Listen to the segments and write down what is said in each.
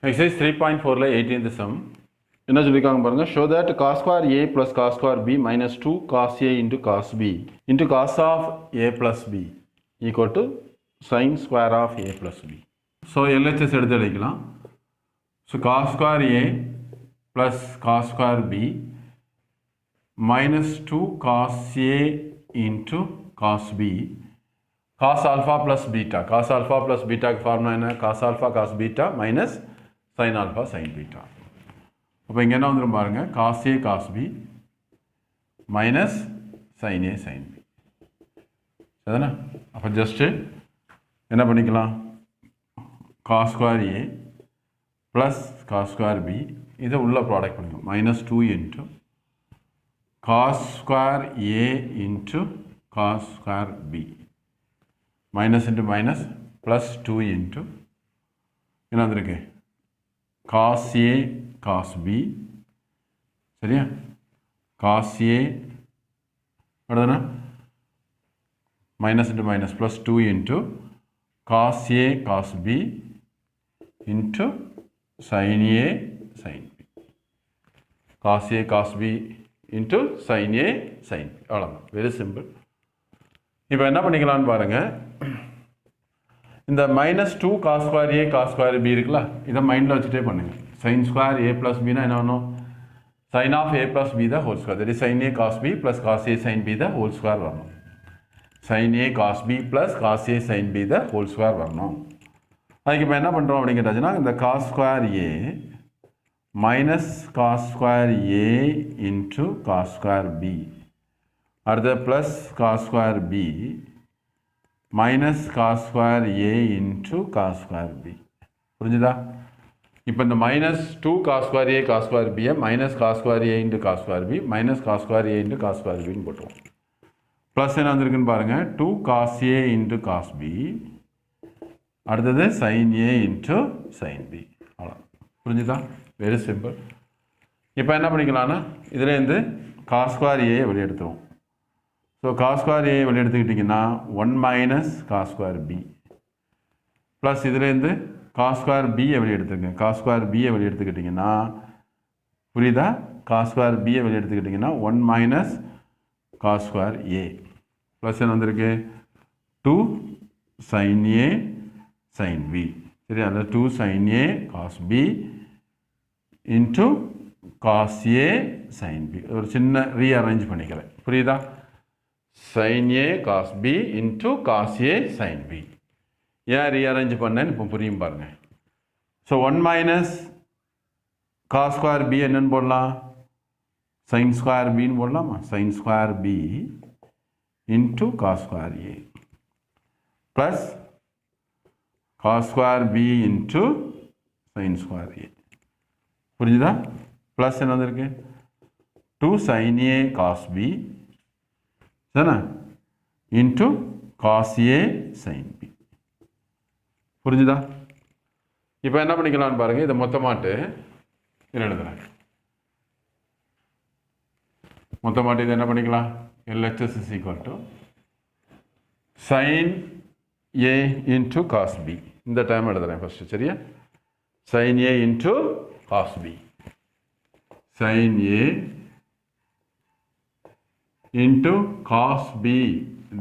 Exercise 3.4 18th sum. என்ன சொல்லிருக்காங்க பாருங்க. Show that cos square a plus cos square b minus 2 cos a into cos b into cos of a plus b equal to sin square of a plus b. So LHS எடுத்து எழுதிக்கலாம். So cos square a plus cos square b minus 2 cos a into cos b cos alpha plus beta. Cos alpha plus beta की formula என்ன? Cos alpha cos beta minus sin alpha sin beta. அப்போ இங்கே என்ன வந்துடும் பாருங்க, cos a cos b minus sin a sin b. சரிதானே? அப்போ just என்ன பண்ணிக்கலாம், cos square a plus cos square b இதை உள்ள ப்ராடக்ட் பண்ணிக்கலாம். minus 2 into cos square a into cos square b minus into minus plus 2 into என்ன வந்திருக்கு, cos a cos b சரியா, cos a அடுத்தனா minus into minus plus 2 into cos a cos b into sin a sin b. cos a cos b into sin a sin b. அவ்வளோதான், very simple. இப்போ என்ன பண்ணிக்கலான்னு பாருங்க, இந்த minus 2 cos square A cos square B இருக்குல்ல, இதை மைண்டில் வச்சுட்டே பண்ணுங்க. சைன் ஸ்கொயர் ஏ ப்ளஸ் பின்னா என்ன பண்ணணும், sine of A plus B the whole square, that is sine A cos B plus cos A sine B the whole square வரணும். Sine A cos B plus cos A sine B the whole square வரணும். அதுக்கு இப்போ என்ன பண்ணுறோம் அப்படின்னு கேட்டாச்சுன்னா, இந்த cos square A minus cos square A into cos square B அடுத்த plus cos square B minus cos square A into cos square B. புரிஞ்சுதா? இப்போ இந்த minus 2 cos square A cos square பியை minus cos square A into cos square B minus cos square A into cos square பின்னு போட்டுருவோம். Plus என்ன வந்திருக்குன்னு பாருங்கள், 2 cos ஏ into cos B அடுத்தது சைன் ஏ இன்ட்டு சைன் பி. அவ்வளோ, புரிஞ்சுதா? Very simple. இப்போ என்ன பண்ணிக்கலாம்னா, இதுலேருந்து காஸ் ஸ்கொயர் ஏ வெளியே எடுத்துருவோம். ஸோ காஸ் ஸ்கொயர் ஏ வெளியே எடுத்துக்கிட்டிங்கன்னா 1 minus cos square b plus இதுலேருந்து காஸ் ஸ்கொயர் பியை வெளியே எடுத்துக்கங்க. காஸ் ஸ்கொயர் பியை வெளியே எடுத்துக்கிட்டிங்கன்னா, புரியுதா, காஸ் ஸ்கொயர் பியை வெளியே எடுத்துக்கிட்டிங்கன்னா 1 minus cos square A plus என்ன வந்திருக்கு 2 சைன் ஏ சைன் பி. சரி, அதில் 2 சைன் ஏ காஸ் பி இன்ட்டு காஸ் ஏ சைன் பி. ஒரு சின்ன ரீஅரேஞ்ச் பண்ணிக்கிறேன், புரியுதா? sin a cos b into cos a sin b. ஏன் ரீஅரேஞ்ச் பண்ணேன்னு இப்போ புரியும் பாருங்க. So 1 minus cos square B என்னன்னு போடலாம், சைன் ஸ்கொயர் பின்னு போடலாமா, sine square B into cos square A plus cos square B into sine square A. புரிஞ்சுதா? ப்ளஸ் என்ன வந்திருக்கு 2 சைன் ஏ காஸ் பி சரிண்ணா இன்ட்டு காஸ் ஏ சைன் பி. புரிஞ்சுதா? இப்போ என்ன பண்ணிக்கலாம்னு பாருங்கள், இதை மொத்தமாட்டு இதில் எழுதுறேன். மொத்தமாட்டு இதை என்ன பண்ணிக்கலாம், LHS is equal to sin a into cos b. இந்த டைம் எழுதுறேன் ஃபஸ்ட்டு, சரியா? sin a into cos b, sin a into cos b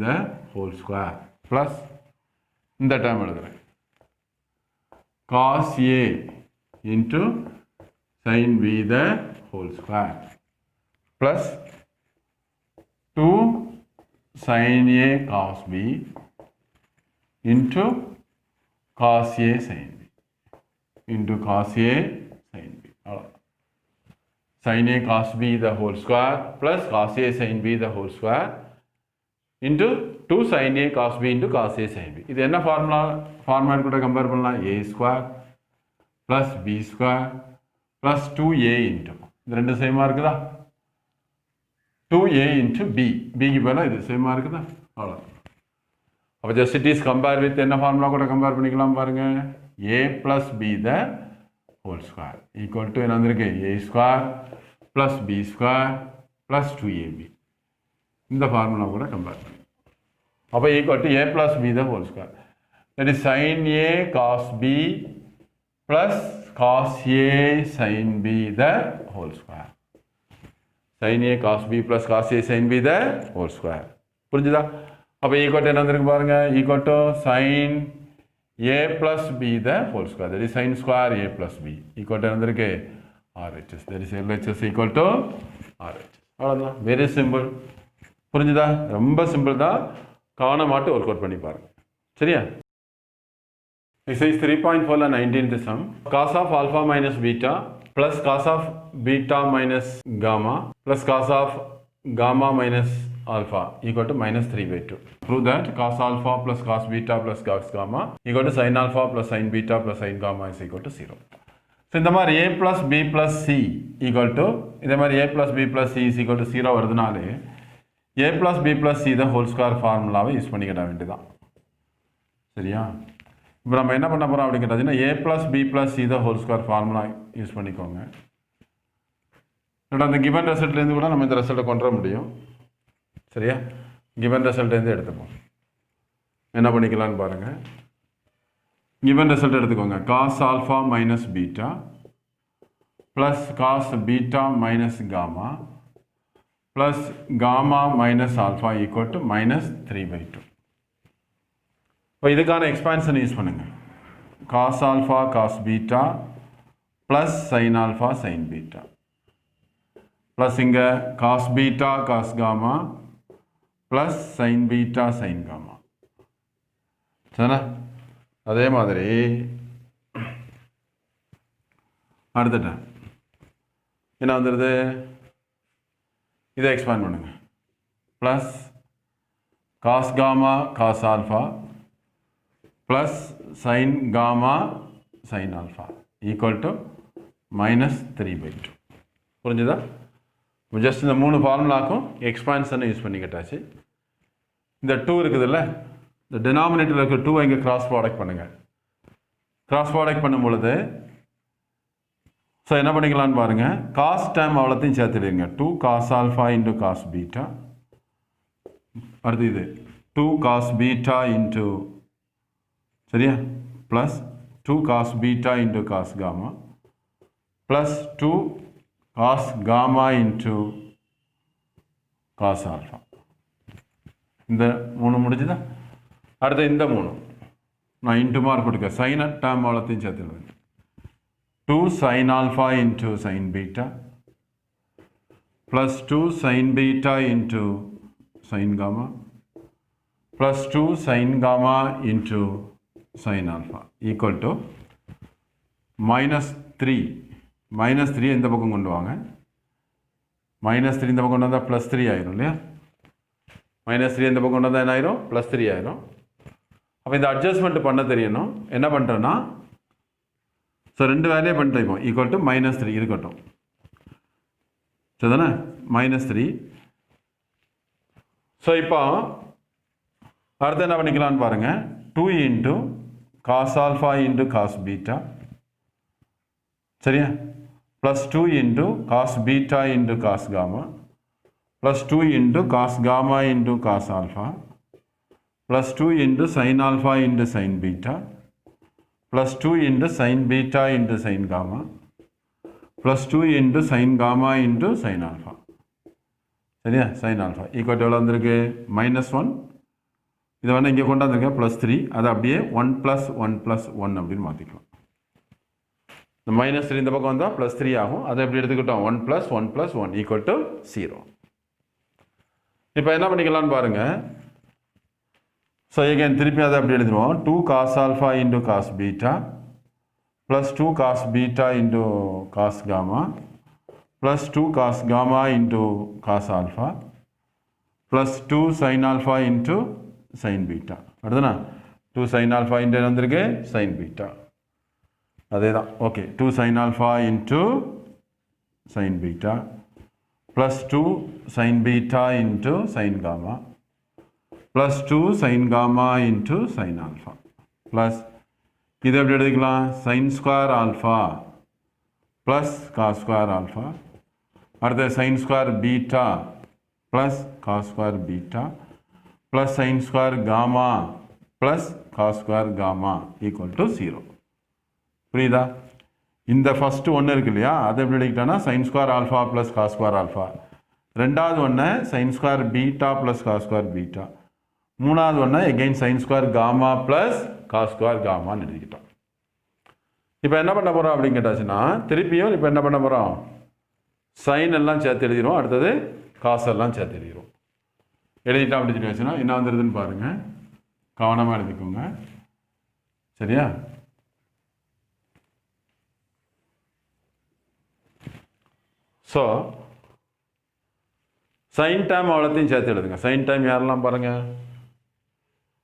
the whole square plus இந்த டைம் எழுதுறேன் cos a into sin b the whole square plus 2 sin a cos b into cos a sin b into cos a sin b. sin a cos b the whole square plus cos a sin b the whole square into 2 sin a cos b into cos a sin b. இது என்ன formula கூட compare பண்ணலாம், a square plus b square plus 2a into, இது ரெண்டு சேமாக இருக்குதா, 2a into b, பிக்கு பதிலாக இது சேமாக இருக்குதா, அவ்வளோ. அப்போ just it is compare with என்ன ஃபார்முலா கூட கம்பேர் பண்ணிக்கலாம் பாருங்கள், a plus b the whole square equal to என்ன வந்திருக்கு, a square plus b square plus 2ab. இந்த ஃபார்முலா கூட கம்பேர் பண்ணி அப்போ equal to a plus b the whole square. That is sin a cos b plus cos A sin B the whole square. sin A cos B plus cos A sin B the whole square. புரிஞ்சுதா? அப்போ equal என்ன வந்திருக்கு பாருங்க, equal to sin A plus B the whole square. That is sin square A plus B. Equal என்ன வந்திருக்கு RHS. That is LHS equal to RHS. அவ்வளோதான், very simple. புரிஞ்சுதா? ரொம்ப சிம்பிள் தான், கவனமாட்டு ஒர்க் அவுட் பண்ணி பாருங்க. சரியா? Exercise 3.4 19th sum. Cos of alpha minus beta plus cos of beta minus gamma plus cos of gamma minus alpha equal to minus 3/2. Prove that cos alpha plus cos beta plus cos gamma equal to sin alpha plus sin beta plus sin gamma is equal to 0. So இந்த மாதிரி a plus b plus c equal to இந்த மாதிரி a plus b plus c is equal to 0 வருதுனாலே a plus b plus c the whole square ஃபார்முலாவை use பண்ணிக்கிட வேண்டியதான். சரியா? இப்போ நம்ம என்ன பண்ண போகிறோம் அப்படின்னு கேட்டாச்சுன்னா a plus b plus c the whole square formula use பண்ணிக்கோங்க. அந்த கிவன் ரிசல்ட்லேருந்து கூட நம்ம இந்த ரிசல்ட்டை கொண்டு வர முடியும். சரியா? கிவன் ரிசல்ட்லேருந்து எடுத்துப்போம். என்ன பண்ணிக்கலான்னு பாருங்கள். கிவன் ரிசல்ட் எடுத்துக்கோங்க. cos alpha minus beta plus cos beta minus gamma plus gamma minus alpha equal to minus 3/2. இப்போ இதுக்கான எக்ஸ்பான்ஷன் யூஸ் பண்ணுங்க. cos alpha cos beta plus sin alpha sin beta plus இங்கே cos beta cos gamma plus sin beta sin gamma. சரிண்ணா? அதே மாதிரி அடுத்துட்டேன் என்ன வந்துடுது, இதை எக்ஸ்பேண்ட் பண்ணுங்க. Plus cos gamma cos alpha plus sine gamma sine alpha equal to minus 3/2. புரிஞ்சுதா? Just இந்த 3 ஃபார்முலாக்கும் எக்ஸ்பான்ஷனை யூஸ் பண்ணிக்கிட்டாச்சு. இந்த 2 இருக்குதுல்ல, இந்த டினாமினேட்டரில் இருக்க 2 இங்கே கிராஸ் ப்ராடக்ட் பண்ணுங்கள். கிராஸ் ப்ராடக்ட் பண்ணும் பொழுது ஸோ என்ன பண்ணிக்கலான்னு பாருங்கள். காஸ் டைம் அவ்வளோத்தையும் சேர்த்துடுங்க. 2 cos alpha into cos beta, அடுத்து இது 2 cos beta into, சரியா, plus 2 cos beta into cos gamma plus 2 cos gamma into cos alpha. இந்த 3 முடிஞ்சுதா? அடுத்து இந்த 3 நான் இன்ட்டு மார்க் கொடுக்க சைன் டேம் அவ்வளோத்தையும் சேர்த்துடுவேன். 2 sin alpha into sin beta plus 2 sin beta into sin gamma plus 2 sin gamma into sin alpha equal to minus 3. minus 3 இந்த பக்கம் கொண்டு வாங்க. minus 3 இந்த பக்கம் கொண்டு வந்தால் plus 3 ஆயிரும் இல்லையா? minus 3 இந்த பக்கம் கொண்டு வந்தால் என்ன ஆயிரும்? plus 3 ஆயிரும். அப்போ இந்த அட்ஜஸ்ட்மெண்ட் பண்ண தெரியணும். என்ன பண்ணுறோன்னா, ஸோ 2 வேலையே பண்ணிட்டு இப்போ ஈக்குவல் டு minus 3 இருக்கட்டும். சரிதானே? minus 3. ஸோ இப்போ அடுத்து என்ன பண்ணிக்கலான்னு பாருங்கள். 2 into cos alpha into cos beta, சரியா, plus 2 into cos beta into cos gamma plus 2 into cos gamma into cos alpha plus 2 into sin alpha into sin beta plus 2 into sin beta into sin gamma plus 2 into sin gamma into sin alpha. சரியா? sin alpha equal to எவ்வளோ வந்திருக்கு? -1. இதை வேணால் இங்கே கொண்டு வந்திருக்கேன் +3. அதை அப்படியே 1 + 1 + 1 அப்படின்னு மாற்றிக்கலாம். இந்த -3 இந்த பக்கம் வந்தால் +3 ஆகும். அதை எப்படி எடுத்துக்கிட்டோம்? 1 + 1 + 1 equal to 0. இப்போ என்ன பண்ணிக்கலான்னு பாருங்கள். ஸோ again திருப்பி அதை அப்படி எழுதுவோம். 2 cos alpha into cos beta plus 2 cos beta into cos gamma plus 2 cos gamma into cos alpha plus 2 sin alpha into sin beta. அடுத்தனா 2 sin alpha into என்ன வந்திருக்கு? sin beta. அதே தான். Okay, 2 sin alpha into sin beta plus 2 sin beta into sin gamma plus 2 sin gamma into sin alpha plus இது எப்படி எடுத்துக்கலாம்? sin square alpha plus cos square alpha, அடுத்து sin square beta plus cos square beta plus sin square gamma plus cos square gamma equal to 0. புரியுதா? இந்த first ஒன்று இருக்கு இல்லையா, அதை எப்படி எழுதிக்கிட்டோன்னா sine square alpha plus cos square alpha. ரெண்டாவது ஒன்று sine square beta plus cos square beta. மூணாவது ஒன்று again sine square gamma plus cos square காமான்னு எழுதிக்கிட்டோம். இப்போ என்ன பண்ண போகிறோம் அப்படின்னு கேட்டாச்சுன்னா, திருப்பியும் இப்போ என்ன பண்ண போகிறோம், சைன் எல்லாம் சேர்த்து எழுதிடும், அடுத்தது காசெல்லாம் சேர்த்து எழுதிடும். எழுதிட்டா அப்படி சொல்லி வச்சுன்னா என்ன வந்துடுதுன்னு பாருங்கள், கவனமாக எழுதிக்கோங்க. சரியா? ஸோ சைன் டைம் அவ்வளோத்தையும் சேர்த்து எழுதுங்க. சைன் டைம் யாரெல்லாம் பாருங்கள்,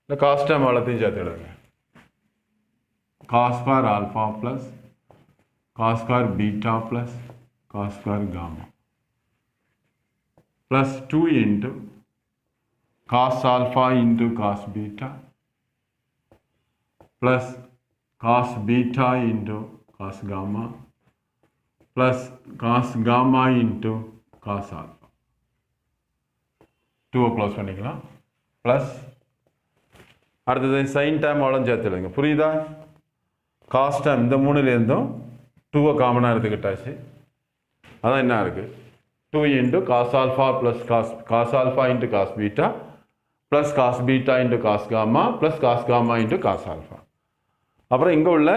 இல்லை காஸ் டைம் அவ்வளோத்தையும் சேர்த்து எழுதுங்க. Cos square alpha plus cos square beta plus cos square gamma plus 2 into cos alpha into cos beta plus cos beta into cos gamma plus cos gamma into cos alpha. 2 close பண்ணிக்கலாம். Plus அடுத்தது sine time அவ்வளோ சேர்த்து எழுதுங்க. புரியுதா? Cos time இந்த மூணுலேருந்தும் 2 காமனாக எடுத்துக்கிட்டாச்சு. அதான் என்ன இருக்குது, 2 into cos alpha plus cos alpha into cos beta plus cos beta into cos gamma plus cos gamma into cos alpha. அப்புறம் இங்கே உள்ள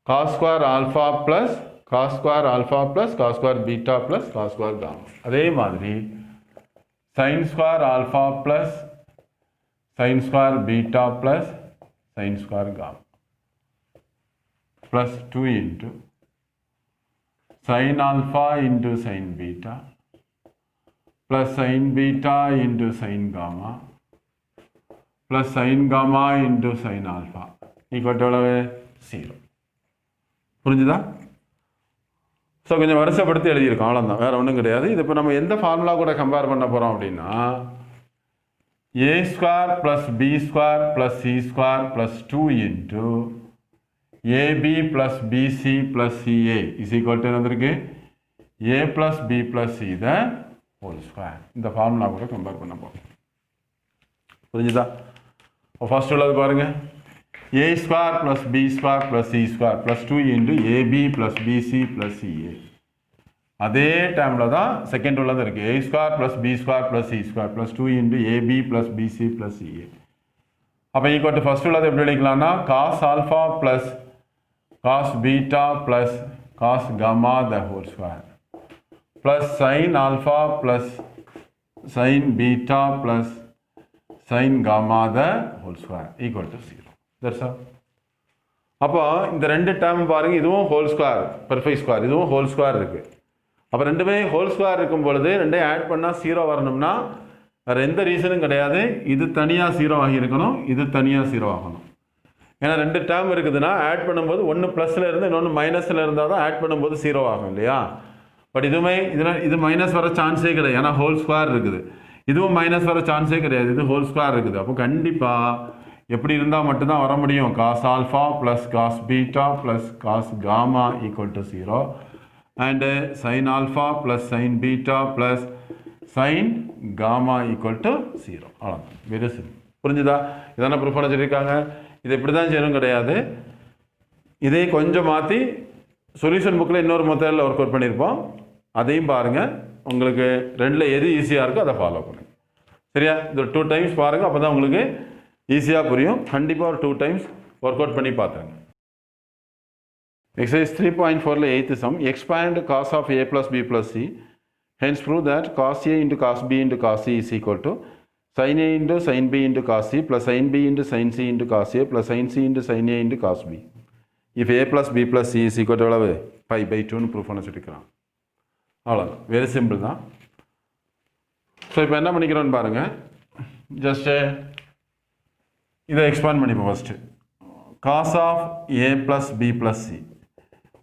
cos square alpha plus cos square alpha plus cos square beta plus cos square gamma. அதே மாதிரி sine square alpha plus sin square beta plus sin square gamma plus 2 into sin alpha into sin beta plus sin beta into sin gamma plus sin gamma into sin alpha equal to 0. புரிஞ்சுதா? So கொஞ்சம் வருஷப்படுத்தி எழுதியிருக்கோம், அவ்வளோதான், வேறு ஒன்றும் கிடையாது. இது இப்போ நம்ம எந்த ஃபார்முலா கூட கம்பேர் பண்ண போகிறோம் அப்படின்னா, a square plus b square plus c square plus 2 into ab plus bc plus ca is equal to என்னதுருக்கு a plus b plus c the whole square. இந்த ஃபார்முலா கூட கம்பேர் பண்ண போகிறோம். புரிஞ்சுதா? ஃபர்ஸ்ட் உள்ளது பாருங்க, a square plus b square plus c square plus 2 into ab plus bc plus ca. அதே டைமில் தான் செகண்ட் உள்ளது இருக்குது, a square plus b square plus c square plus 2 into ab plus bc plus ca. அப்போ equal to first உள்ளது எப்படி எழுதிக்கலாம்னா cos alpha plus cos beta plus cos gamma the whole square plus sin alpha plus sin beta plus sin gamma the whole square equal to 0. That's all. அப்போ இந்த ரெண்டு term பாருங்க, இதுவும் whole square perfect square, இதுவும் whole square இருக்குது. அப்போ ரெண்டுமே whole square இருக்கும் பொழுது ரெண்டையும் ஆட் பண்ணால் 0 வரணும்னா வேறு எந்த ரீசனும் கிடையாது, இது தனியாக 0 ஆகி இருக்கணும், இது தனியாக 0 ஆகணும். ஏன்னா ரெண்டு டேர்ம் இருக்குதுன்னா ஆட் பண்ணும்போது ஒன்று ப்ளஸில் இருந்து இன்னொன்று மைனஸில் இருந்தால் தான் ஆட் பண்ணும்போது 0 ஆகும் இல்லையா. பட் இதுவுமே இது மைனஸ் வர சான்ஸே கிடையாது, ஏன்னா ஹோல் ஸ்கொயர் இருக்குது. இதுவும் மைனஸ் வர சான்ஸே கிடையாது, இது ஹோல் ஸ்கொயர் இருக்குது. அப்போ கண்டிப்பாக எப்படி இருந்தால் மட்டும்தான் வர முடியும், cos alpha plus cos beta plus cos gamma equal to 0 and sin alpha plus sin beta plus sin gamma equal to 0. அவ்வளோதான், வெரி சிம்பிள். புரிஞ்சுதா? இதான ப்ரூஃப் பண்ண சொல்லியிருக்காங்க. இது இப்படி தான் செய்யணும் கிடையாது, இதை கொஞ்சம் மாற்றி சொல்யூஷன் புக்கில் இன்னொரு மெத்தடில் ஒர்க் அவுட் பண்ணியிருப்போம், அதையும் பாருங்கள். உங்களுக்கு ரெண்டில் எது ஈஸியாக இருக்கோ அதை ஃபாலோ பண்ணுங்கள். சரியா? இது 2 டைம்ஸ் பாருங்கள், அப்போ தான் உங்களுக்கு ஈஸியாக புரியும். கண்டிப்பாக ஒரு 2 டைம்ஸ் ஒர்க் அவுட் பண்ணி பார்த்துருங்க. Exercise 3.4 8th sum, expand cos of a plus b plus c, hence prove that cos a into cos b into cos c is equal to sin a into sin b into cos c plus sin b into sin c into cos a plus sin c into sin a into cos b. If a plus b plus c is equal to pi by 2 proof பண்ண சொல்லிக்கிறோம். அவ்வளோதான், very simple தான். So இப்போ என்ன பண்ணிக்கிறோன்னு பாருங்கள், just இதை expand பண்ணிப்போம். First cos of a plus b plus c,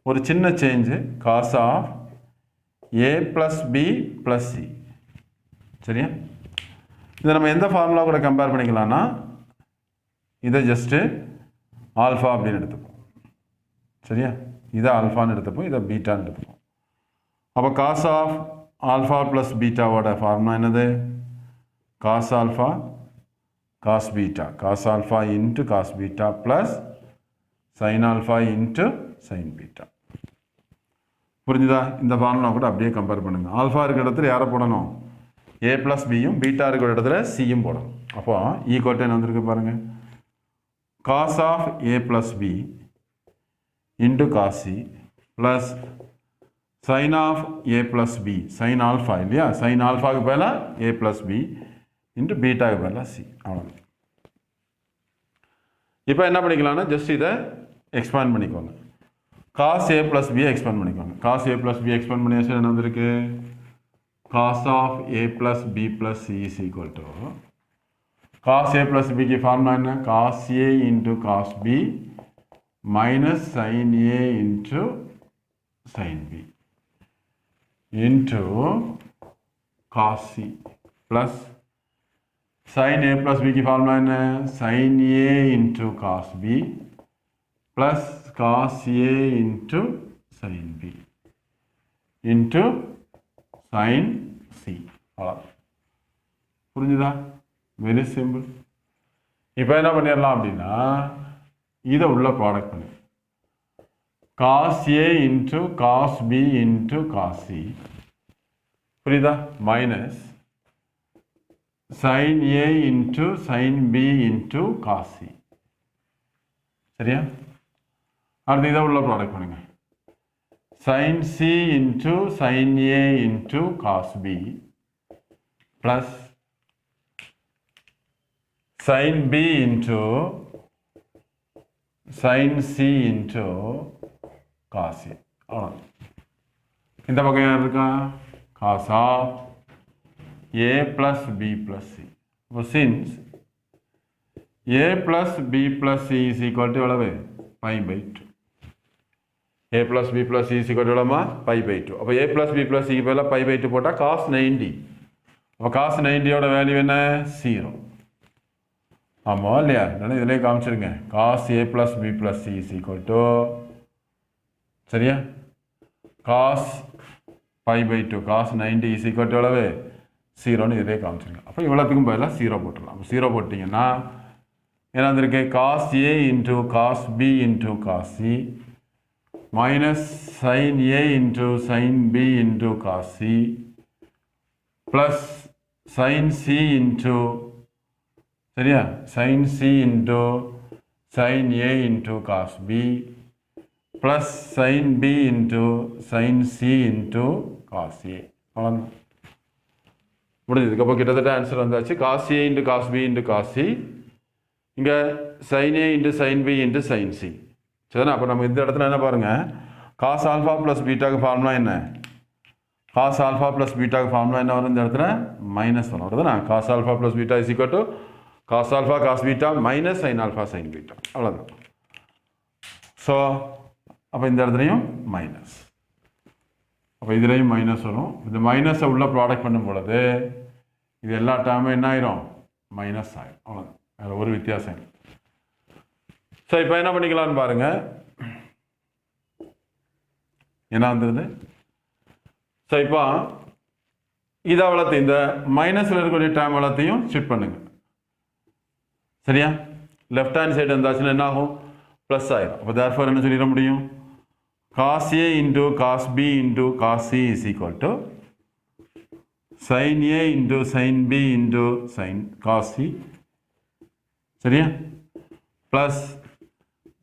ஒரு சின்ன change cos of a plus b plus c. சரியா? இதை நம்ம எந்த ஃபார்முலா கூட கம்பேர் பண்ணிக்கலாம்னா இதை ஜஸ்ட்டு ஆல்ஃபா அப்படின்னு எடுத்துப்போம். சரியா? இதை ஆல்ஃபான்னு எடுத்துப்போம், இதை பீட்டான்னு எடுத்துப்போம். அப்போ cos of ஆல்ஃபா ப்ளஸ் பீட்டாவோட ஃபார்முலா என்னது, cos alpha cos beta, cos alpha into cos beta plus sin alpha into sin beta. புரிஞ்சுதா? இந்த ஃபார்முலா கூட அப்படியே கம்பேர் பண்ணுங்கள். ஆல்ஃபா இருக்கிற இடத்துல யாரை போடணும்? ஏ ப்ளஸ் பியும், பீட்டா இருக்கிற இடத்துல சியும் போடணும். அப்போ ஈக்குவல் என்ன வந்திருக்கு பாருங்கள். Cos of A plus b into cos c plus sine of A plus b, sine alpha இல்லையா, சைன் ஆல்ஃபாவுக்கு பதிலாக ஏ ப்ளஸ் பி இன்ட்டு பீட்டாவுக்கு பதிலாக சி. அவ்வளோ. இப்போ என்ன பண்ணிக்கலாம்னா ஜஸ்ட் இதை எக்ஸ்பேண்ட் பண்ணிக்கோங்க. காஸ் ஏ ப்ளஸ் பியை எக்ஸ்பேண்ட் பண்ணிக்கோங்க. Cos a plus b expand பண்ணியாச்சு என்ன வந்திருக்கு? Cos of A plus b plus c is equal to cos a plus பிக்கு ஃபார்முலா என்ன? Cos A into cos b minus sine A into sine b into cos c plus sin a plus b की formula है sin a into cos b plus cos a into sin b into sin c. புரிஞ்சுதா? Very simple. இப்போ என்ன பண்ணிடலாம் அப்படின்னா இதை உள்ள product பண்ணு. cos a into cos b into cos c புரியுதா? Minus sin a into sin b into cos c. சரியா? அடுத்து இதை உள்ள ப்ராடக்ட் பண்ணுங்க. sin c into sin a into cos b plus sin b into sin c into cos a. அவ்வளோ. இந்த பக்கம் யார் இருக்கா? cos of a plus b plus c. So since a plus b plus c is equal to எவ்வளவு? pi by 2. a plus b plus c is equal to எவ்வளவுமா? pi by 2. அப்போ a plus b plus c க்கு பதிலாக pi by 2 போட்டால் cos 90. அப்போ cos 90யோட value என்ன? 0. ஆமாம் இல்லையா? இல்லைன்னா இதிலே காமிச்சிருங்க. cos a plus b plus c is equal to சரியா? cos pi by 2 cos 90 is equal to எவ்வளவு? 0ன்னு இதே காமிச்சிருங்க. அப்போ இவ்வளோத்துக்கும் பதிலாக 0 போட்டுடலாம். அப்போ 0 போட்டிங்கன்னா என்ன வந்திருக்கு? cos a into cos b into cos c minus sin a into sin b into cos c plus sin c into சரியா sin c into sin a into cos b plus sin b into sin c into cos a. அவ்வளோதான் முடிஞ்சதுக்கு. அப்போ கிட்டத்தட்ட answer வந்தாச்சு. cos a into cos b into cos c, இங்கே sin a into sin b into sin c. சரிதானே? அப்போ நம்ம இந்த இடத்துல என்ன பாருங்கள், cos ஆல்ஃபா ப்ளஸ் பீட்டாக்கு ஃபார்முலா என்ன? cos ஆல்ஃபா ப்ளஸ் பீட்டாக்கு ஃபார்முலா என்ன வரும்? இந்த இடத்துல மைனஸ் வரும். வருதுண்ணா? cos alpha plus beta is equal to cos alpha cos beta minus sin alpha sin beta. அவ்வளோதான். ஸோ அப்போ இந்த இடத்துலையும் மைனஸ், அப்போ இதுலேயும் மைனஸ் வரும். இந்த மைனஸை உள்ள ப்ராடக்ட் பண்ணும் பொழுது இது எல்லா டேர்மும் என்ன ஆயிரும்? மைனஸ் ஆயிரும். அவ்வளோதான், வேறு ஒரு வித்தியாசம் இல்லை. ஸோ இப்போ என்ன பண்ணிக்கலாம்னு பாருங்கள். என்ன வந்துடுது? ஸோ இப்போ இதை வளர்த்து இந்த மைனஸில் இருக்கக்கூடிய டேர்ம் வளர்த்தையும் ஷிஃப்ட் பண்ணுங்க. சரியா? லெஃப்ட் ஹேண்ட் சைடு இருந்தாச்சுன்னா என்ன ஆகும்? ப்ளஸ் ஆயிரும். அப்போ தேர்ஃபோர் என்ன சொல்லிட முடியும்? cos a into cos b into cos c is equal to sin a into sin b into sin cos c. சரியா? plus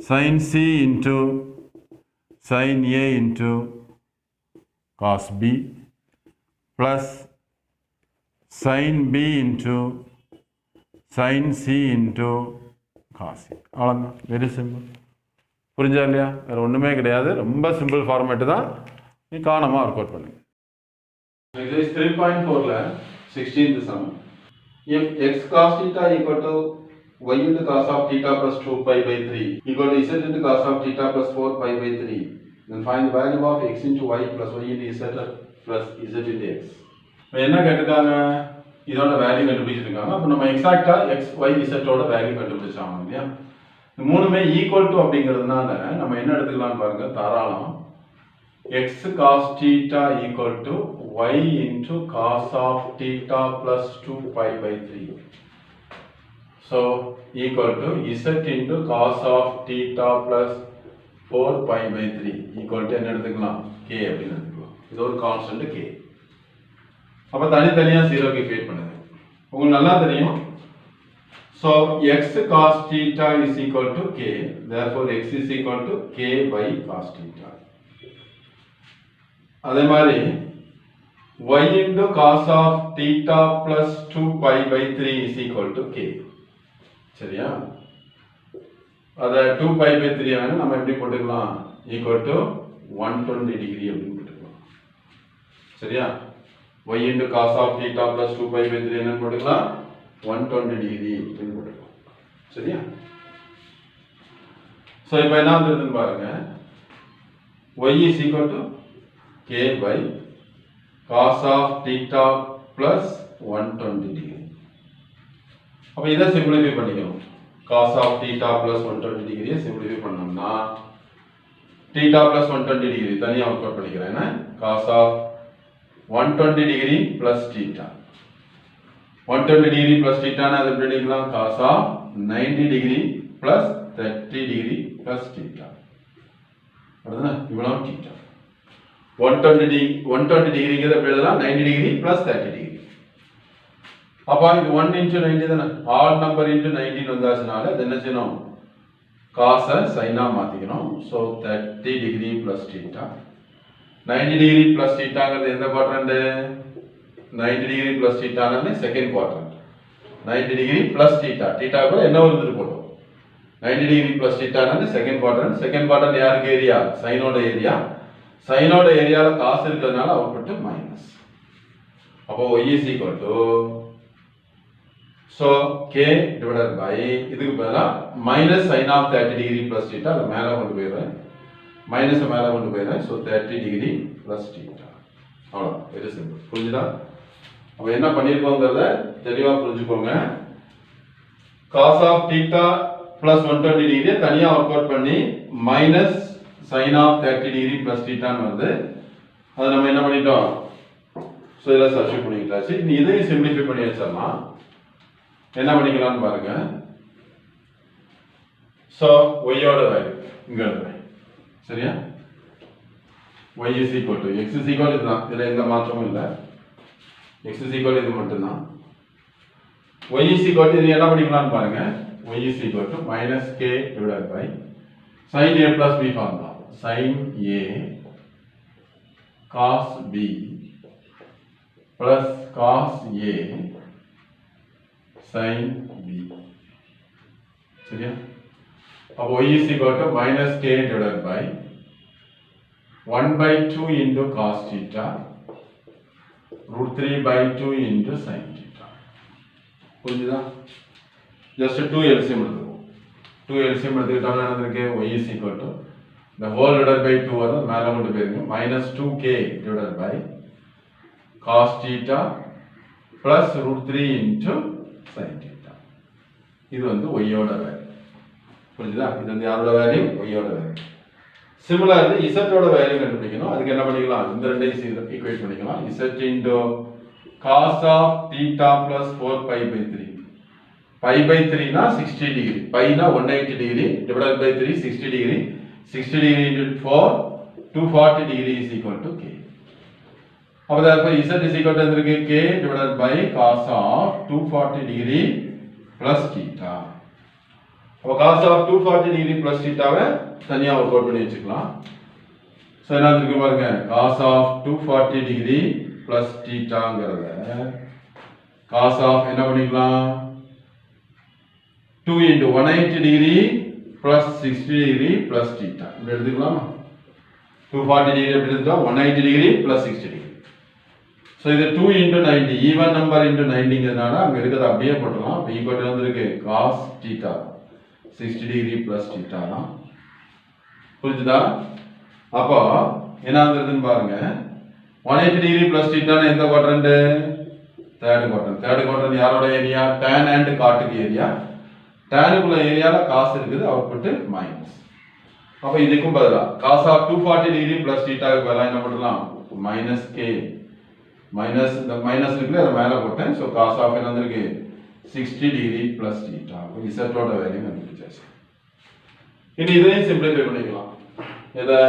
sin c into sin a into cos b plus sin b into sin c into cos c. அவ்வளோதான், very simple. புரிஞ்சா இல்லையா? வேறு ஒன்றுமே கிடையாது, ரொம்ப simple format தான். நீ காணமாக ஒர்க் அவுட் பண்ணுங்க. Exercise 3.4ல 16th sum. If x cos theta equal to y into cos of theta plus 2 pi by 3 equal to z into cos of theta plus 4 pi by 3, then find the value of x into y plus y into z plus z into x. இப்போ என்ன கேட்டிருக்காங்க? இதோட value கண்டுபிடிச்சிருக்காங்க. அப்போ நம்ம எக்ஸாக்டாக X Y இசட்டோட value கண்டுபிடிச்சாங்க இல்லையா? இந்த மூணுமே ஈக்குவல் டு அப்படிங்கிறதுனால நம்ம என்ன எடுத்துக்கலாம்னு பாருங்க. தாராளம் x cos theta equal to y into cos of theta plus 2 pi by 3. So equal to z into cos of theta plus 4π/3 equal to என்ன எடுத்துக்கலாம் k அப்படின்னு எடுத்துக்கலாம். இது ஒரு கான்ஸ்டன்ட் k. அப்ப தனித்தனியா ஜீரோக்கு ஈக்குவேட் பண்ணுங்க. உங்களுக்கு நல்லா தெரியும். So x cos theta is equal to k. Therefore x is equal to k by cos theta. அதே மாதிரி y into cos of theta plus 2π/3 is equal to k. சரியா? அத 2π/3 வேணும் நம்ம எப்படி போட்டுக்கலாம் equal to 120 degree அப்படின்னு போட்டுக்கலாம். சரியா? y into cos of theta plus 2π/3 என்ன போட்டுக்கலாம் 120 degree அப்படின்னு போட்டுக்கலாம். சரியா? சோ இப்போ என்ன வந்துருதுன்னு பாருங்க. y is equal to k by cos of theta plus 120 degree. அப்ப இத சிம்பிளிஃபை பண்ணிக்கணும். cos of theta plus 120 degree simplify பண்ணோம்னா theta plus 120 degree தனியா ஒர்க் அவுட் பண்ணிக்கிறேன். என்ன cos of 120 degree plus theta 120 degree plus theta னா அது எப்படி எழுதலாம் cos of 90 degree plus 30 degree plus theta. அதுதானே இவ்வளவு theta 120 டிகிரிங்கிறத எப்படி எழுதலாம் 90 டிகிரி plus 30 டிகிரி. அப்ப இது 1 into 90 தானே ஆல் நம்பர் into 19 வந்தாச்சுனால அது என்ன செய்யணும் cos sin ஆ மாத்திக்கணும். So 30 degree plus theta 90 degree plus thetaங்கிறது எந்த குவாட்ரண்ட் 90 டிகிரி plus theta னாலே second quadrant 90 degree plus theta theta கூட என்ன வருதுன்னு போடுவோம் 90 டிகிரி plus theta னாலே செகண்ட் குவாட்ரண்ட் யாருக்கு ஏரியா சைனோட ஏரியா சைனோட ஏரியால cos இருக்கிறதுனால அவுட்புட் மைனஸ். அப்போ y is equal to so k divided by இதுக்கு பதிலா minus sin of 30 degree plus theta அத மேல கொண்டு போயிடுறேன் மைனஸ் மேல கொண்டு போயிடுறேன். so 30 degree plus theta. அவ்வளவு வெரி சிம்பிள். புரிஞ்சுதா? அப்ப என்ன பண்ணிருக்கோங்கறத தெளிவா புரிஞ்சுக்கோங்க. cos of theta plus 120 degree தனியா ஒர்க் அவுட் பண்ணி minus sin of 30 degree plus theta ன்னு வருது. அது நம்ம என்ன பண்ணிட்டோம் சோ இத சப்ஸ்டிட்யூட் பண்ணிட்டாச்சு. நீ இதையும் சிம்பிளிஃபை பண்ணி வச்சறலாம். என்ன பண்ணிக்கலாம்னு பாருங்க. சோ y ஓட வேல்யூ இங்க இருக்கு. சரியா? y is equal to x is equal இதுதான். இதுல எந்த மாற்றமும் இல்ல. x is equal இது மட்டும் தான். y is equal இது என்ன பண்ணிக்கலாம்னு பாருங்க. y is equal to minus k divided by sin a plus b formula. sin a cos b plus cos a sin b. சரியா? அப்போ y is equal to minus k divided by 1 by 2 into cos theta root 3 by 2 into sin theta. புரியுதா? just 2 LCM எடுத்துக்கோ. 2 LCM எடுத்துக்கிட்டோம்னா என்ன இருக்கு y is equal to the whole divided by 2 வர மேல கொண்டு போயிருங்க minus 2k divided by cos theta plus root 3 into sin theta. இது வந்து y ஓட வேல்யூ. புரியுதா? இது வந்து யாரோட வேல்யூ y ஓட வேல்யூ. சிமிலர்லி z ஓட வேல்யூ கண்டுபிடிக்கணும். அதுக்கு என்ன பண்ணிக்கலாம் இந்த ரெண்டையும் ஈக்குவேட் பண்ணிக்கலாம். z into cos of theta plus 4π/3 π/3 னா 60 டிகிரி π னா 180 degree divided by 3 60 degree 60 degree into 4 240 degree is equal to k. அப்ப therefore z is equal to இருக்கு k divided by cos of 240 degree plus theta. அப்ப cos of 240 degree plus theta வை தனியா work out பண்ணி வச்சுக்கலாம். So என்ன இருக்கு பாருங்க cos of 240 degree plus thetaங்கறத cos of என்ன பண்ணிக்கலாம் 2 into 180 degree plus 60 degree plus theta. இப்படி எடுத்துக்கலாமா 240 degree எப்படி எடுத்தா 180 degree plus 60 degree. சோ இது 2 into 90 ஈவன் நம்பர் into 90ங்கிறதுனால அங்க இருக்கிறத அப்படியே போட்டுறலாம். அப்ப ஈக்குவல் வந்திருக்கு cos theta 60 degree plus theta தான். புரிஞ்சுதா? அப்போ என்ன வந்திருக்குன்னு பாருங்க 180 degree plus theta னா எந்த குவாட்ரண்ட் தேர்ட் குவாட்ரண்ட் யாரோட area tan and cot area tan குள்ள ஏரியால cos இருக்குது அவுட்புட் மைனஸ். அப்ப இதுக்கும் பதிலா cos of 240 degree plus theta க்கு பதிலா என்ன பண்ணலாம் minus k மைனஸ் இந்த மைனஸ் இருக்குல அத மேல போட்டேன். சோ cos of என்ன வந்திருக்கு 60 degree plus theta. அப்ப z ஓட வேல்யூ கண்டுபிடிச்சாச்சு. இனி இதையும் சிம்பிளிஃபை பண்ணிக்கலாம். எதை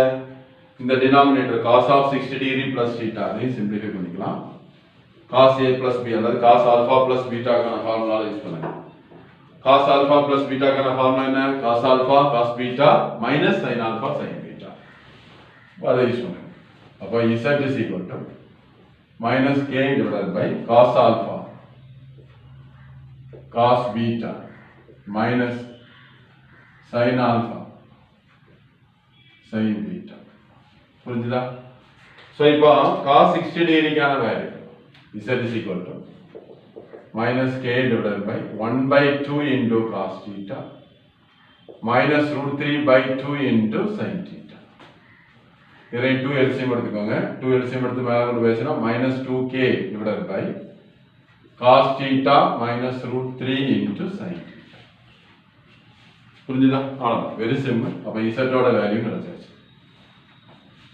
இந்த denominator cos of 60 degree plus theta அதையும் சிம்பிளிஃபை பண்ணிக்கலாம். cos a plus b அதாவது cos alpha plus beta கான ஃபார்முலால யூஸ் பண்ணுங்க. cos alpha plus beta கான ஃபார்முலா என்ன? cos alpha cos beta minus sin alpha sin beta. அதை யூஸ் பண்ணுங்க. அப்ப z is equal to minus k divided by cos alpha cos beta minus sin alpha sin beta. புரிஞ்சுதா? So இப்போ cos 60 டிகிரிக்கான value z is equal to minus k divided by 1 by 2 into cos theta minus root 3 by 2 into sin theta. இதை 2 LCM எடுத்துக்கோங்க. 2 LCM எடுத்து மேல கொண்டு போயிடுச்சுனா minus 2k divided by cos theta minus root 3 into sin theta. புரிஞ்சுதா? அவ்வளவுதான். Very simple. அப்ப z ஓட value கிடைச்சிருச்சு.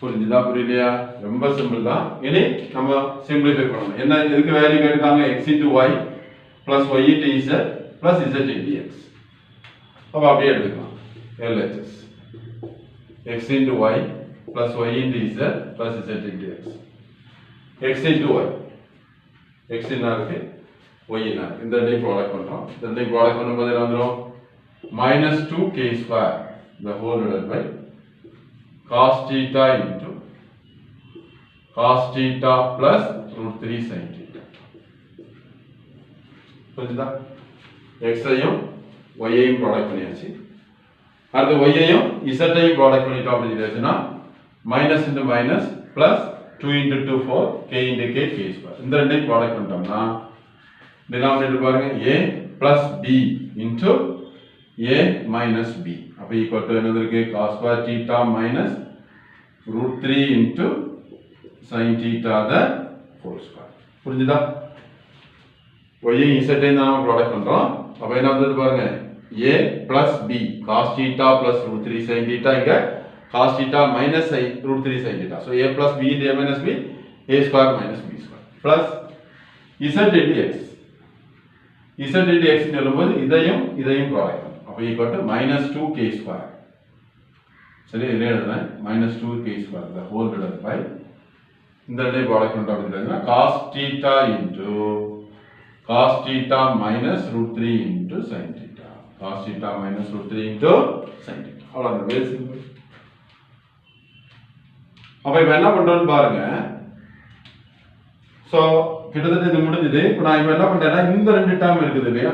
புரிஞ்சுதா புரியலையா? ரொம்ப சிம்பிள் தான். இனி நம்ம சிம்பிளிஃபை பண்ணணும். என்ன இதுக்கு வேல்யூ கேட்டாங்க? x into y plus y into z plus z into x. அப்ப அப்படியே எடுத்துக்கலாம். LHS x into y plus y into z plus z into x. x into y x என்ன இருக்கு? y என்ன இருக்கு? இந்த ரெண்டையும் ப்ராடக்ட் பண்றோம். இந்த ரெண்டையும் ப்ராடக்ட் பண்ணும்போது என்ன வந்துரும்? minus 2k square the whole divided by cos theta into cos theta plus root 3 sin theta. புரியுதா? x ஐயும் y ஐயும் ப்ராடக்ட் பண்ணியாச்சு. அடுத்து y ஐயும் z ஐயும் ப்ராடக்ட் பண்ணிட்டோம் அப்படினா minus into minus plus 2 into 2 4 k into k k square. இந்த ரெண்டையும் ப்ராடக்ட் பண்ணிட்டோம்னா டினாமினேட்டர் பாருங்க a plus b into a minus b. அப்ப equal to என்னது இருக்கு? cos square theta minus root 3 into sin theta the whole square. புரிஞ்சுதா? y ஐயும் z ஐயும் நாம ப்ராடக்ட் பண்றோம். அப்ப என்ன வந்தது பாருங்க? a plus b cos theta plus root 3 sin theta இங்க cos theta minus root 3 sin theta. So a plus b into a minus b, a square minus b square plus z into x. z into x ன்னு சொல்லும்போது இதையும் product. அப்ப equal to minus 2k square. சரி என்ன எழுதுறேன்? minus 2k square the whole divided by இந்த ரெண்டையும் product பண்ணிட்டோம் அப்படின்னா cos theta into cos theta minus root 3 into sin theta. cos theta minus root 3 into sin theta. அவ்வளவுதான். Very simple. அப்ப இப்ப என்ன பண்றோம்னு பாருங்க. சோ கிட்டத்தட்ட இது முடிஞ்சது. இப்போ நான் இப்ப என்ன பண்றேன்னா இந்த ரெண்டு டேர்ம் இருக்குது இல்லையா?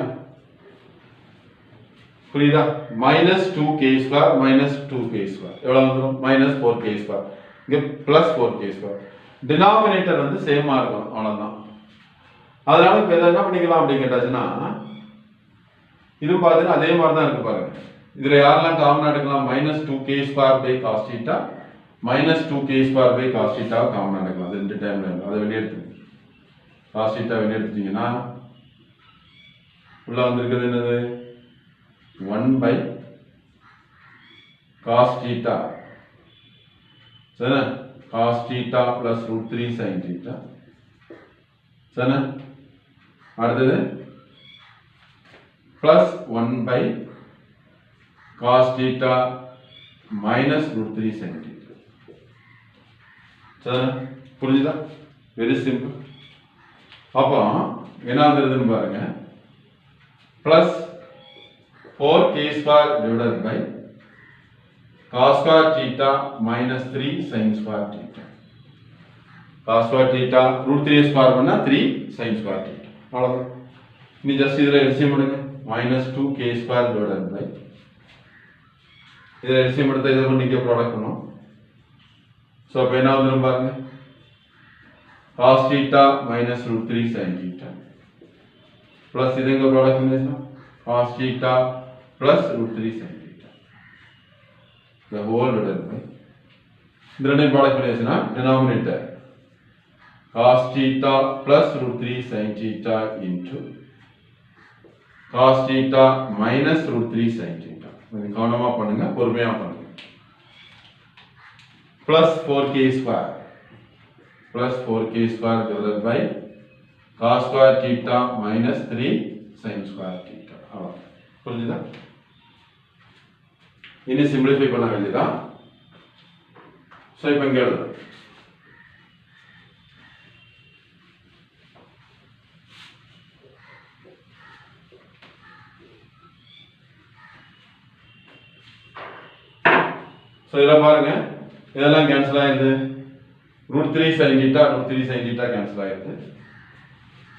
புரியுதா? minus 2k square minus 2k square எவ்வளவு வந்துரும்? minus 4k square. இங்க plus 4k square. டினாமினேட்டர் வந்து சேமா இருக்கும். அவ்வளவுதான். அதனால இப்ப என்ன பண்ணிக்கலாம் அப்படி கேட்டாச்சுன்னா இது பாத்தீங்கன்னா அதே மாதிரி தான் இருக்கு பாருங்க. இதுல யாரெல்லாம் காமனா எடுக்கலாம்? minus 2k square by cos theta minus 2k square by cos theta காமனா எடுக்கலாம். அது ரெண்டு டைம்ல அதை வெளியே எடுத்துங்க. cos theta வெளியே எடுத்தீங்கன்னா உள்ள வந்திருக்கிறது என்னது? 1 by cos theta சரினா cos theta plus root 3 sin theta சரினா அடுத்தது plus 1 by cos theta minus root 3 sin theta சரினா புரியுதா? Very simple. அப்போ என்ன ஆகுதுன்னு பாருங்க. plus 4k square divided by cos square theta minus 3 sin square theta. cos square theta root 3 square பண்ணா 3 sin square theta. அவ்வளவுதான். நீ just இதுல LCM எடுங்க. minus 2k square divided by இதுல எல்சிஎம் எடுத்தா இதை கொண்டு இங்கே ப்ராடக்ட் பண்ணும். சோ அப்ப என்ன வந்துரும் பாருங்க. cos theta minus root 3 sin theta plus இது இங்க ப்ராடக்ட் பண்ணினா cos theta plus root 3 sin theta the whole divided by இந்த ரெண்டையும் ப்ராடக்ட் பண்ணியாச்சுன்னா denominator cos theta plus root 3 sin theta into cos theta minus root 3 sin theta. கொஞ்சம் கவனமா பண்ணுங்க, பொறுமையா பண்ணுங்க. plus 4k square divided by cos square theta minus 3 sin square theta. புரிஞ்சுதா? இனி சிம்பிளிஃபை பண்ண வேண்டியதா. ஸோ இப்போ இங்கே எழுதுறோம். ஸோ இதெல்லாம் பாருங்க, இதெல்லாம் கேன்சல் ஆயிடுது. √3 sin theta √3 sin theta cancel ஆயிடுது.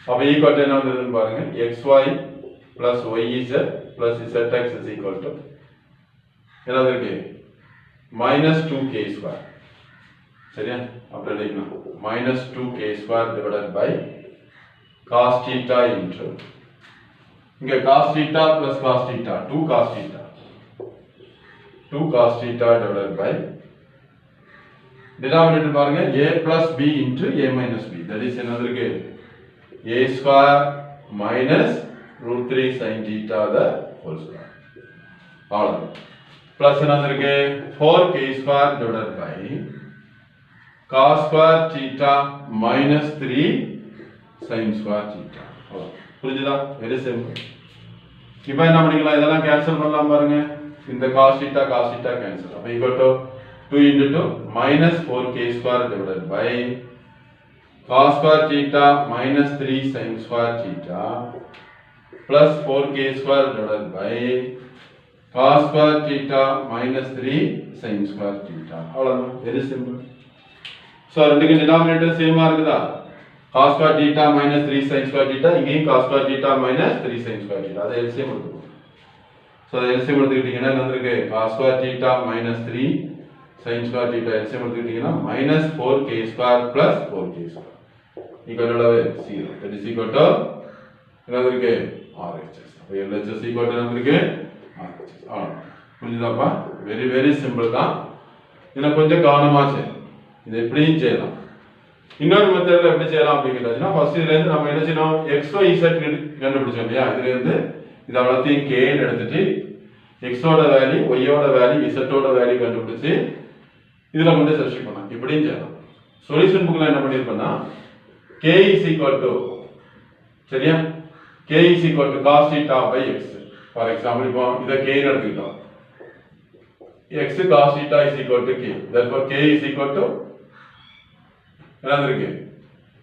அப்போ ஈக்குவல் என்ன வந்துருதுன்னு பாருங்க, xy plus yz plus zx is equal to என்ன இருக்கு, -2k². சரியா? அப்படி எழுதிக்கலாம், -2k² divided by cos theta into இங்க cos theta plus cos theta 2 cos theta divided by denominator பாருங்க a plus b into a minus b, that is என்னது இருக்கு, a² minus √3 sin theta the whole square. அவ்வளவு plus என்னது இருக்கு, 4k² divided by cos square theta minus 3 sin square theta. புரிஞ்சுதா? Very simple. இப்போ என்ன பண்ணிக்கலாம், இதெல்லாம் கேன்சல் பண்ணலாம் பாருங்க. இந்த cos theta கேன்சல். அப்போ equal to 2 into 2 minus 4k² divided by cos square theta minus 3 sin square theta plus 4k² divided by cos square theta minus 3 sin square theta. அவ்வளவுதான், very simple. So ரெண்டுக்கு denominator சேமா இருக்குதா, cos square theta minus 3 sin square theta, இங்கேயும் cos square theta minus 3 sin square theta. அதை LCM எடுத்துக்கணும். So LCM எடுத்துக்கிட்டீங்கன்னா என்ன வந்திருக்கு, cos square theta minus 3 sin square theta LCM எடுத்துக்கிட்டீங்கன்னா minus 4k² plus 4k² equal to 0. That is equal to என்ன வந்திருக்கு, RHS. அப்போ LHS equal to என்ன வந்திருக்கு, RHS. அவ்வளோ புரிஞ்சுதாப்பா? வெரி வெரி சிம்பிள் தான். இதில் கொஞ்சம் கவனமாக செய்யணும். இதை எப்படியும் செய்யலாம். இன்னொரு மெத்தடில் எப்படி செய்யலாம் அப்படிங்கிறதுனா, ஃபர்ஸ்ட் இதுலேருந்து நம்ம என்ன செய்யணும், XYZ கண்டுபிடிச்சோம் இல்லையா, இதுலேருந்து இது அவ்வளோத்தையும் கேன்னு எடுத்துட்டு எக்ஸோட வேல்யூ, ஒய்யோட வேல்யூ, இசட்டோட வேல்யூ கண்டுபிடிச்சு இதில் கொண்டு சப்ஸ்டிட் பண்ணலாம். இப்படியும் செய்யலாம். சொல்யூஷன் புக்கில் என்ன பண்ணியிருப்பேன்னா, k is equal to சரியா, k is equal to cos theta by x. For example இப்போ இதை கேன்னு எடுத்துக்கிட்டோம், x cos theta is equal to k. therefore k is equal to என்ன இருக்கு,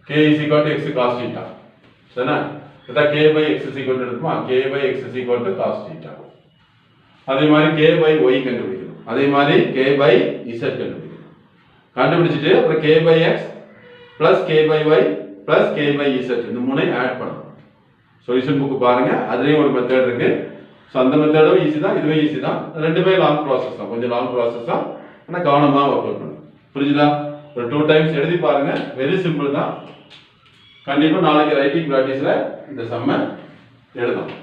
k is equal to x cos theta. சரியா? இத k by x is equal to எடுத்துமா, k by x is equal to cos theta. அதே மாதிரி k by y கண்டுபிடிக்கணும். அதே மாதிரி k by z கண்டுபிடிக்கணும். கண்டுபிடிச்சிட்டு அப்புறம் k by x plus k by y plus k by z இந்த மூணையும் ஆட் பண்ணணும். சொல்யூஷன் புக் பாருங்க, அதுலயும் ஒரு மெத்தட் இருக்கு. ஸோ அந்த மெத்தடும் ஈஸி தான், இதுவும் ஈஸி தான். ரெண்டுமே லாங் ப்ராசஸ் தான், கொஞ்சம் லாங் ப்ராசஸ் தான். ஆனால் கவனமாக ஒர்க் அவுட் பண்ணுங்க. புரிஞ்சுதா? ஒரு 2 டைம்ஸ் எழுதி பாருங்க, வெரி சிம்பிள் தான். கண்டிப்பாக நாளைக்கு ரைட்டிங் ப்ராக்டிஸில் இந்த சம்மை எழுதலாம்.